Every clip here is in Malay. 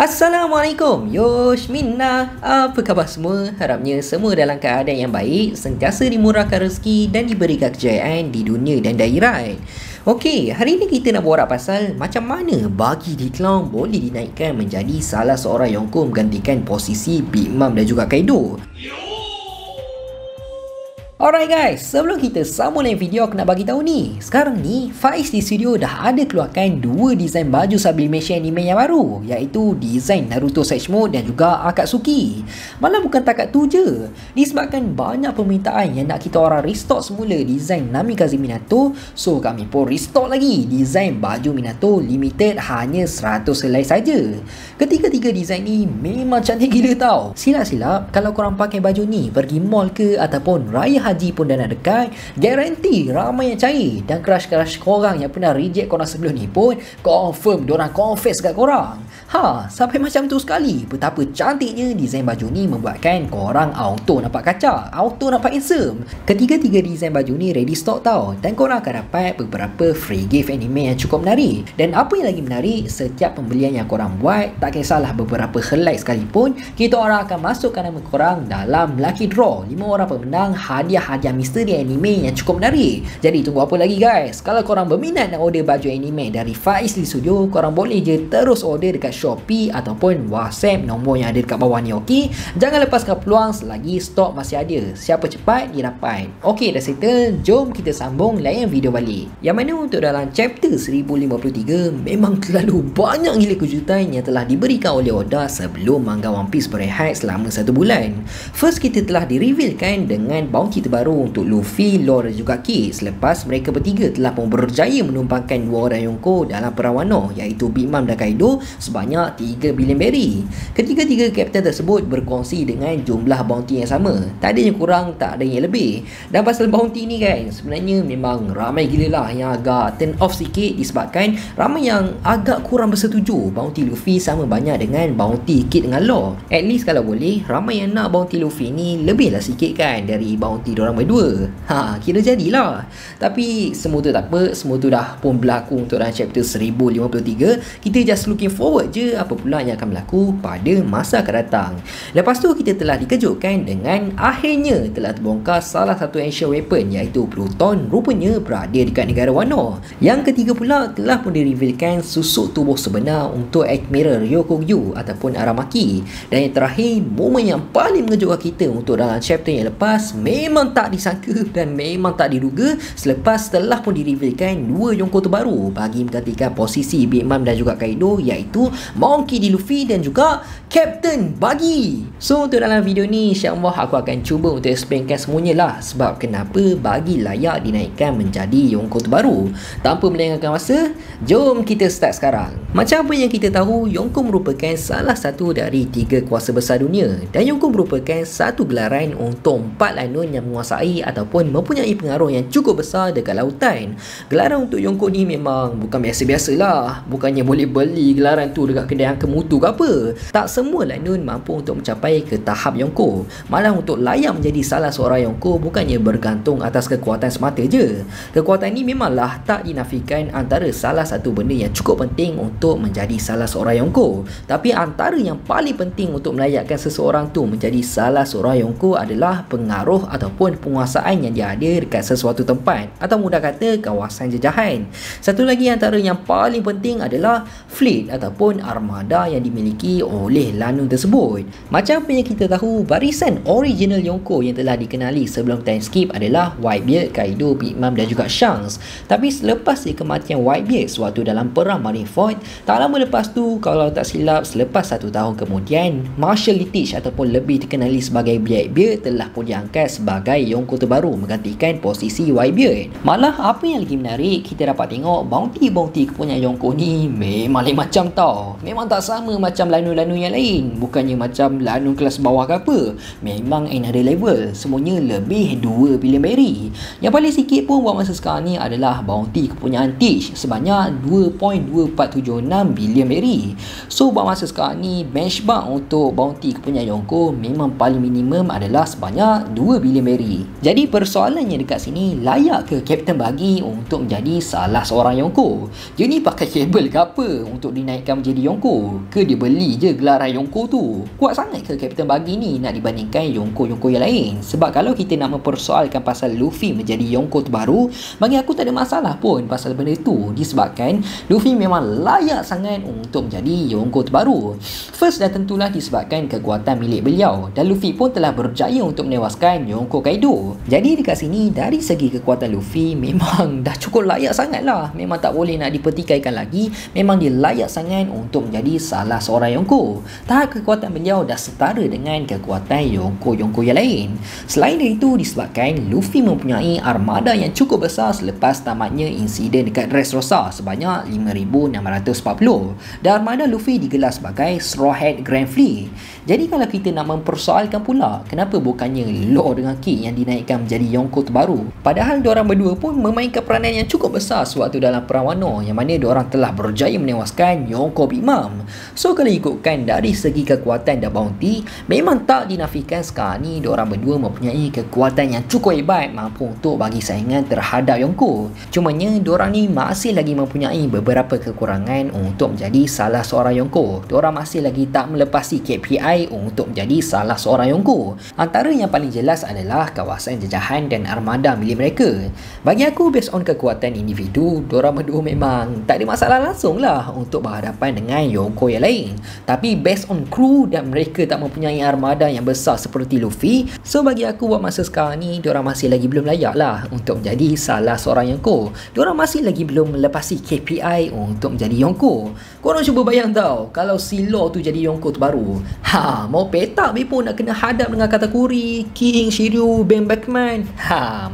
Assalamualaikum, Yosh Minna. Apa khabar semua? Harapnya semua dalam keadaan yang baik, sentiasa dimurahkan rezeki dan diberikan kejayaan di dunia dan di akhirat. Okey, hari ini kita nak borak pasal macam mana bagi Declan boleh dinaikkan menjadi salah seorang Yonko menggantikan posisi Big Mom dan juga Kaido. Alright guys, sebelum kita sambung lain video, aku nak bagi tahu ni. Sekarang ni, Faiz di studio dah ada keluarkan dua desain baju sublimation anime yang baru, iaitu desain Naruto Sage Mode dan juga Akatsuki. Malah bukan takat tu je, disebabkan banyak permintaan yang nak kita orang restock semula desain Namikaze Minato, so kami pun restock lagi desain baju Minato limited hanya 100 helai saja. Ketiga-tiga desain ni memang cantik gila tau. Silap-silap kalau korang pakai baju ni pergi mall ke ataupun raya haji pun dah nak dekat, garanti ramai yang cari, dan crush-crush korang yang pernah reject korang sebelum ni pun confirm diorang confess kat korang. Sampai macam tu sekali. Betapa cantiknya desain baju ni membuatkan korang auto nampak kacak, auto nampak handsome. Ketiga-tiga desain baju ni ready stock tau, dan korang akan dapat beberapa free gift anime yang cukup menarik. Dan apa yang lagi menarik, setiap pembelian yang korang buat, tak kisahlah beberapa helai sekalipun, kita orang akan masukkan nama korang dalam lucky draw 5 orang pemenang hadiah misteri anime yang cukup menarik. Jadi tunggu apa lagi guys? Kalau korang berminat nak order baju anime dari Faiz di studio, korang boleh je terus order dekat Shopee ataupun WhatsApp nombor yang ada dekat bawah ni, okey? Jangan lepaskan peluang selagi stok masih ada. Siapa cepat dia dapat. Okey, dah settle. Jom kita sambung layan video balik. Yang mana untuk dalam chapter 1053 memang terlalu banyak gila kejutan yang telah diberikan oleh Oda sebelum manga One Piece berehat selama 1 bulan. First, kita telah direvealkan dengan bounty terbaru untuk Luffy, Law dan juga Kid selepas mereka bertiga telah pun berjaya menumpangkan 2 orang Yonko dalam perang Wano, iaitu Big Mom dan Kaido sebanyak 3 bilion berry. Ketiga-tiga kapten tersebut berkongsi dengan jumlah bounty yang sama, tak ada yang kurang, tak ada yang lebih. Dan pasal bounty ni kan, sebenarnya memang ramai gila lah yang agak turn off sikit, disebabkan ramai yang agak kurang bersetuju bounty Luffy sama banyak dengan bounty Kid dengan Law. At least kalau boleh, ramai yang nak bounty Luffy ni lebih lah sikit kan dari bounty diorang berdua. Kira jadilah. Tapi semua tu tak apa, semua tu dah pun berlaku untuk dalam chapter 1053. Kita just looking forward je apa pula yang akan berlaku pada masa akan datang. Lepas tu kita telah dikejutkan dengan akhirnya telah terbongkar salah satu ancient weapon, iaitu Pluton rupanya berada dekat negara Wano. Yang ketiga pula telah pun direvealkan susuk tubuh sebenar untuk Admiral Ryokugyu ataupun Aramaki. Dan yang terakhir, momen yang paling mengejutkan kita untuk dalam chapter yang lepas, memang tak disangka dan memang tak diduga selepas telah pun direvealkan 2 Yonko terbaru bagi menggantikan posisi Big Mom dan juga Kaido, iaitu Monkey D. Luffy dan juga Captain Buggy. So untuk dalam video ni, insyaAllah aku akan cuba untuk explainkan semuanya lah sebab kenapa Buggy layak dinaikkan menjadi Yonko terbaru. Tanpa melengahkan masa, jom kita start sekarang. Macam apa yang kita tahu, Yonko merupakan salah satu dari 3 kuasa besar dunia, dan Yonko merupakan satu gelaran untuk 4 lanun yang menguasai ataupun mempunyai pengaruh yang cukup besar dekat lautan. Gelaran untuk Yonko ni memang bukan biasa-biasalah. Bukannya boleh beli gelaran tu dekat kedai angka mutu ke apa. Tak semua lanun mampu untuk mencapai ke tahap Yonko. Malah untuk layak menjadi salah seorang Yonko bukannya bergantung atas kekuatan semata je. Kekuatan ni memanglah tak dinafikan antara salah satu benda yang cukup penting untuk menjadi salah seorang Yonko. Tapi antara yang paling penting untuk melayakkan seseorang tu menjadi salah seorang Yonko adalah pengaruh ataupun penguasaan yang dia ada dekat sesuatu tempat, atau mudah kata kawasan jejahan. Satu lagi antara yang paling penting adalah fleet ataupun armada yang dimiliki oleh lanun tersebut. Macam apa yang kita tahu, barisan original Yonko yang telah dikenali sebelum time skip adalah Whitebeard, Kaido, Big Mom dan juga Shanks. Tapi selepas kematian Whitebeard sewaktu dalam perang Marineford, tak lama lepas tu, kalau tak silap selepas 1 tahun kemudian, Marshal Littich ataupun lebih dikenali sebagai Blackbeard telah pun diangkat sebagai Yonko terbaru menggantikan posisi Whitebeard. Malah apa yang lagi menarik, kita dapat tengok bounty kepunyaan Yonko ni memang lain macam tau. Memang tak sama macam lanun-lanun yang lain. Bukannya macam lanun kelas bawah ke apa. Memang another level. Semuanya lebih 2 bilion berry. Yang paling sikit pun buat masa sekarang ni adalah bounty kepunyaan Teach sebanyak 2.2476 bilion berry. So buat masa sekarang ni, benchmark untuk bounty kepunyaan Yonko memang paling minimum adalah sebanyak 2 bilion berry. Jadi persoalannya dekat sini, layak ke Captain Buggy untuk menjadi salah seorang Yonko? Dia ni pakai kabel ke apa untuk dinaikkan menjadi jadi Yonko? Ke dia beli je gelaran Yonko tu? Kuat sangat ke Kapten Bagi ni nak dibandingkan Yonko-Yonko yang lain? Sebab kalau kita nak mempersoalkan pasal Luffy menjadi Yonko terbaru, bagi aku tak ada masalah pun pasal benda tu, disebabkan Luffy memang layak sangat untuk menjadi Yonko terbaru. First dan tentulah disebabkan kekuatan milik beliau, dan Luffy pun telah berjaya untuk menewaskan Yonko Kaido. Jadi dekat sini dari segi kekuatan Luffy memang dah cukup layak sangat lah, memang tak boleh nak dipertikaikan lagi. Memang dia layak sangat untuk menjadi salah seorang Yonko. Tahap kekuatan beliau dah setara dengan kekuatan Yonko-Yonko yang lain. Selain dari itu, disebabkan Luffy mempunyai armada yang cukup besar selepas tamatnya insiden dekat Dressrosa sebanyak 5,640, dan armada Luffy digelar sebagai Straw Hat Grand Fleet. Jadi kalau kita nak mempersoalkan pula, kenapa bukannya Law dengan Kid yang dinaikkan menjadi Yonko terbaru, padahal diorang berdua pun memainkan peranan yang cukup besar sewaktu dalam Perang Wano, yang mana diorang telah berjaya menewaskan Yonko Big Mom. So kalau ikutkan dari segi kekuatan dan bounty, memang tak dinafikan sekarang ni diorang berdua mempunyai kekuatan yang cukup hebat, mampu untuk bagi saingan terhadap Yonko. Cumanya diorang ni masih lagi mempunyai beberapa kekurangan untuk menjadi salah seorang Yonko. Diorang masih lagi tak melepasi KPI untuk menjadi salah seorang Yonko. Antara yang paling jelas adalah kawasan jajahan dan armada milik mereka. Bagi aku, based on kekuatan individu, diorang berdua memang tak ada masalah langsung lah untuk berhadapan dengan Yonko yang lain. Tapi based on kru dan mereka tak mempunyai armada yang besar seperti Luffy, so bagi aku buat masa sekarang ni diorang masih lagi belum layak lah untuk menjadi salah seorang Yonko. Diorang masih lagi belum melepasi KPI untuk menjadi Yonko. Korang cuba bayang tau, kalau si Law tu jadi Yonko terbaru, mau petak pun nak kena hadap dengan Katakuri, King, Shiryu, Ben Beckman.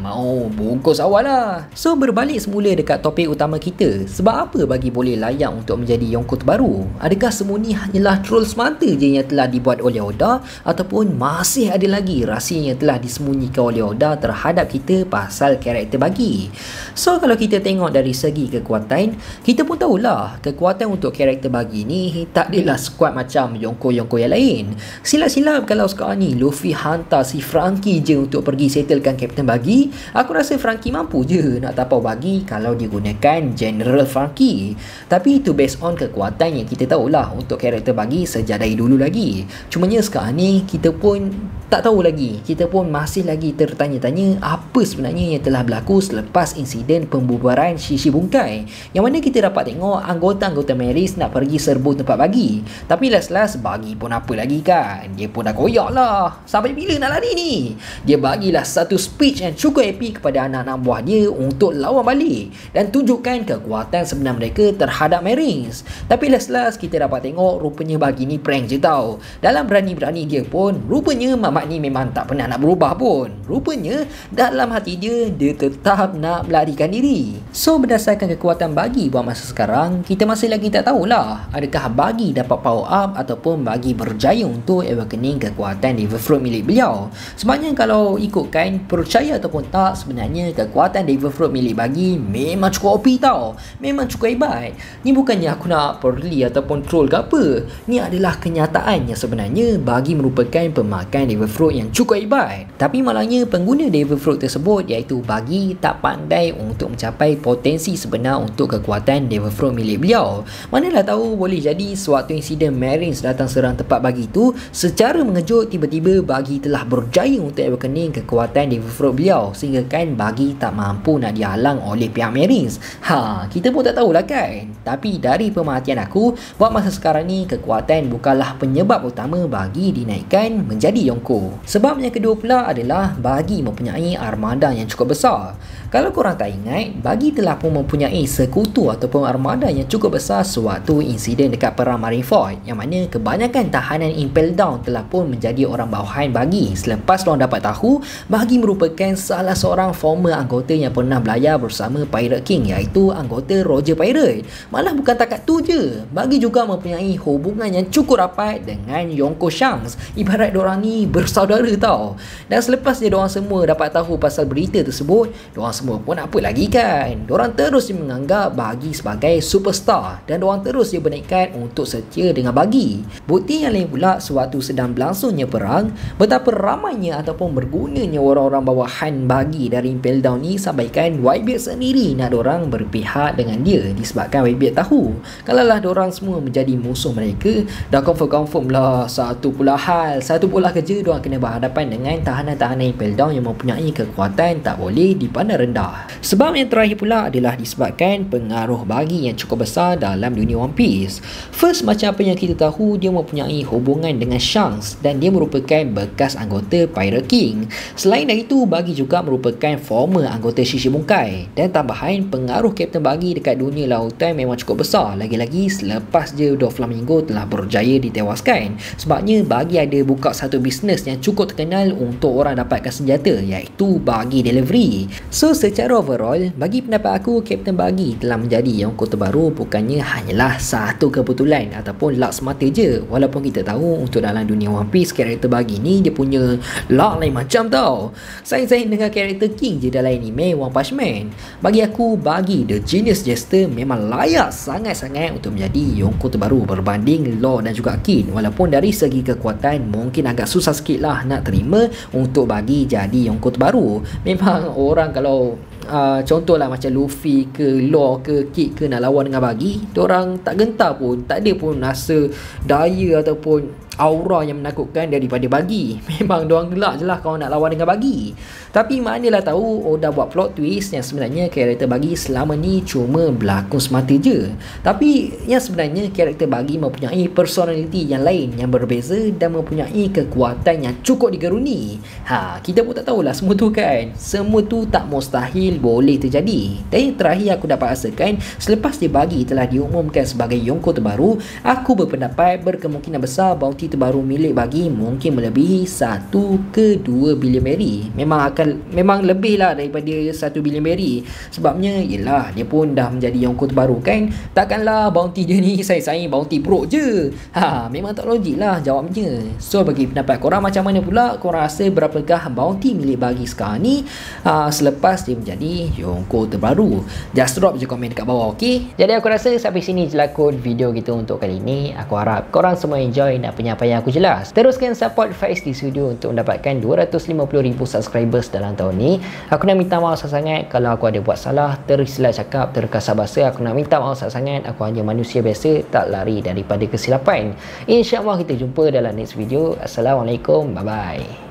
Mau bungkus awal lah. So berbalik semula dekat topik utama kita, sebab apa bagi boleh layak untuk menjadi Yonko terbaru? Adakah semua ni hanyalah troll semata je yang telah dibuat oleh Oda, ataupun masih ada lagi rahsia yang telah disembunyikan oleh Oda terhadap kita pasal karakter Bagi? So kalau kita tengok dari segi kekuatan, kita pun tahulah kekuatan untuk karakter Bagi ni tak adalah squad macam Yonko-Yonko yang lain. Silap-silap kalau sekarang ni Luffy hantar si Franky je untuk pergi settlekan Kapten Bagi, aku rasa Franky mampu je nak tapau Bagi kalau dia gunakan General Franky. Tapi itu based on kekuatan yang kita tahulah untuk karakter Bagi sejak dari dulu lagi. Cumanya sekarang ni kita pun tak tahu lagi, kita pun masih lagi tertanya-tanya apa sebenarnya yang telah berlaku selepas insiden pembubaran Shishi Bunkai, yang mana kita dapat tengok anggota-anggota Meris nak pergi serbu tempat Bagi. Tapi last-last Bagi pun apa lagi kan, dia pun dah koyak lah, sampai bila nak lari ni? Dia bagilah satu speech yang cukup epic kepada anak-anak buah dia untuk lawan balik dan tunjukkan kekuatan sebenar mereka terhadap Marines. Tapi last-last kita dapat tengok rupanya Bagi ni prank je tau. Dalam berani-berani dia pun rupanya mamat ni memang tak pernah nak berubah pun. Rupanya dalam hati dia tetap nak melarikan diri. So berdasarkan kekuatan Bagi buat masa sekarang, kita masih lagi tak tahulah adakah Bagi dapat power up ataupun Bagi berjaya untuk awakening kekuatan Devil Fruit milik beliau. Sebabnya kalau ikutkan, percaya ataupun tak, sebenarnya kekuatan Devil Fruit milik Bagi memang cukup OP tau, memang cukup hebat. Ni bukannya aku nak perli ataupun troll ke apa, ni adalah kenyataan yang sebenarnya Bagi merupakan pemakan Devil Fruit yang cukup hebat. Tapi malangnya pengguna Devil Fruit tersebut iaitu Bagi tak pandai untuk mencapai potensi sebenar untuk kekuatan Devil Fruit milik beliau. Manalah tahu boleh jadi sewaktu insiden Marines datang serang tempat Bagi tu, secara mengejut tiba-tiba Bagi telah berjaya untuk awakening kekuatan Devil Fruit beliau, sehingga kan Bagi tak mampu nak dihalang oleh pihak Marines. Kita pun tak tahulah kan. Tapi dari pemerhatian aku, buat masa sekarang ni kekuatan bukanlah penyebab utama Bagi dinaikkan menjadi Yonko. Sebab yang kedua pula adalah Bagi mempunyai armada yang cukup besar. Kalau korang tak ingat, Bagi telah pun mempunyai sekutu ataupun armada yang cukup besar sewaktu insiden dekat Perang Marineford, yang mana kebanyakan tahanan Impel Down telah pun menjadi orang bawahan Bagi selepas diorang dapat tahu Bagi merupakan salah seorang former anggota yang pernah belayar bersama Pirate King, iaitu anggota Roger Pirate. Malah bukan takat tu je, Bagi juga mempunyai hubungan yang cukup rapat dengan Yonko Shanks. Ibarat diorang ni bersaudara tau. Dan selepas dia diorang semua dapat tahu pasal berita tersebut, diorang semua pun apa lagi kan, diorang terus menganggap Bagi sebagai superstar dan diorang terus dia berniat untuk setia dengan Bagi. Bukti yang lain pula, sewaktu sedang berlangsungnya perang, betapa ramainya ataupun bergunanya orang-orang bawahan Bagi dari Impel Down ni sampaikan Whitebeard sendiri nak diorang berpihak dengan dia, disebabkan Whitebeard tahu kalaulah diorang semua menjadi musuh mereka, dah confirm lah satu pula kerja diorang kena berhadapan dengan tahanan-tahanan Impel Down yang mempunyai kekuatan tak boleh dipandang rendah. Sebab yang terakhir pula adalah disebabkan pengaruh Bagi yang cukup besar dalam dunia One Piece. First, macam apa yang kita tahu, dia mempunyai hubungan dengan Shanks dan dia merupakan bekas anggota Pirate King. Selain dari itu, Bagi juga merupakan former anggota Shishibukai, dan tambahan pengaruh Kapten Bagi dekat dunia lautan memang cukup besar, lagi-lagi selepas je Doflamingo telah berjaya ditewaskan. Sebabnya Bagi ada buka satu bisnes yang cukup terkenal untuk orang dapatkan senjata, iaitu Bagi Delivery. So secara overall, bagi pendapat aku, Kapten Bagi telah menjadi Yonko terbaru bukannya hanyalah satu kebetulan ataupun luck semata je. Walaupun kita tahu untuk dalam dunia One Piece, karakter Bagi ni dia punya luck lain macam tau. Saya dengan karakter King je dalam anime One Punch Man. Bagi aku, Bagi The Genius Jester memang layak sangat-sangat untuk menjadi Yonko terbaru berbanding Law dan juga Kin. Walaupun dari segi kekuatan mungkin agak susah sikit lah nak terima untuk Bagi jadi Yonko terbaru. Memang orang kalau contohlah macam Luffy ke Law ke Kid ke nak lawan dengan Bagi, diorang tak gentar pun, tak ada pun rasa daya ataupun aura yang menakutkan daripada Bagi. Memang diorang gelak je lah kalau nak lawan dengan Bagi. Tapi manalah tahu Oda buat plot twist yang sebenarnya karakter Bagi selama ni cuma berlakon semata je. Tapi yang sebenarnya karakter Bagi mempunyai personality yang lain yang berbeza dan mempunyai kekuatan yang cukup digeruni. Kita pun tak tahulah semua tu kan. Semua tu tak mustahil boleh terjadi. Dan yang terakhir aku dapat rasakan, selepas dia Bagi telah diumumkan sebagai Yonko terbaru, aku berpendapat berkemungkinan besar bounty terbaru milik Bagi mungkin melebihi 1 ke 2 bilion berry. Memang lebih lah daripada 1 bilion berry. Sebabnya yelah, dia pun dah menjadi Yonko terbaru kan. Takkanlah bounty dia ni saing-saing bounty pro je. Memang tak logik lah jawabnya. So bagi pendapat korang macam mana pula? Korang rasa berapakah bounty milik Bagi sekarang ni selepas dia menjadi Yonko terbaru? Just drop je komen dekat bawah, ok? Jadi aku rasa sampai sini je lah kot video kita untuk kali ni. Aku harap korang semua enjoy dan apa yang aku jelas. Teruskan support Faiz di Studio untuk mendapatkan 250,000 subscribers dalam tahun ni. Aku nak minta maaf sangat kalau aku ada buat salah, tersilap cakap, terkasar bahasa. Aku nak minta maaf sangat. Aku hanya manusia biasa, tak lari daripada kesilapan. InsyaAllah kita jumpa dalam next video. Assalamualaikum, bye bye.